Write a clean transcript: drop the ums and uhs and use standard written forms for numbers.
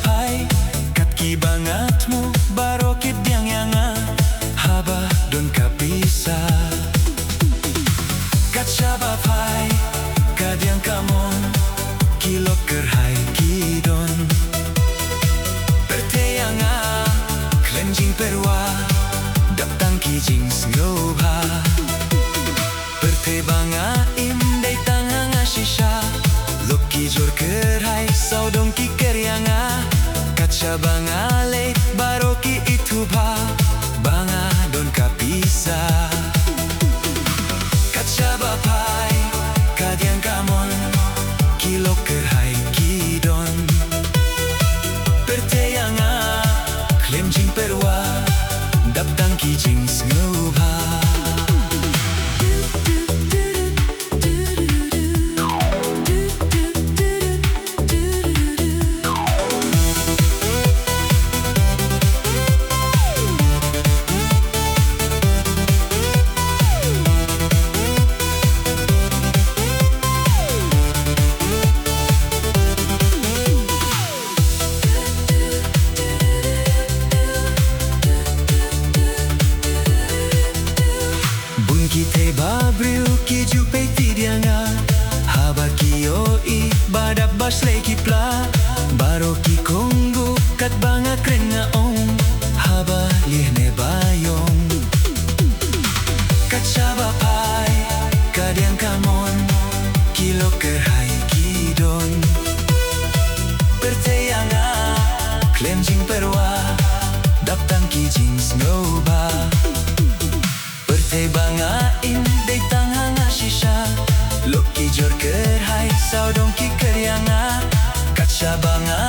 pai kat ki bangatmu barokit diang yanga haba don ka pisa kat shaba pai kadiang kamon kilo kerhai kidon perteyanga cleansing perwa daptang kijing sngoba pertebanga imdai tanganga shisha loki jor kerhai saudong ki keryanga kaca banga leit baroki itu banga don kapisa kaca bapai kadiang kamon kilo kerhai kidon perteyanga cleansing perwa daptang kijing sngoba Kite babril ki jupe tidianga haba kioi badap baslei kipla baro ki kongo kat banga krenga om haba yehne bayong kat shaba pai kadiang kamon kilo kerhai kidon perteyanga cleansing perwa daptang kijing sngoba banga indai tanghanga shisha loki jor kerhai saudong ki keryanga kaca banga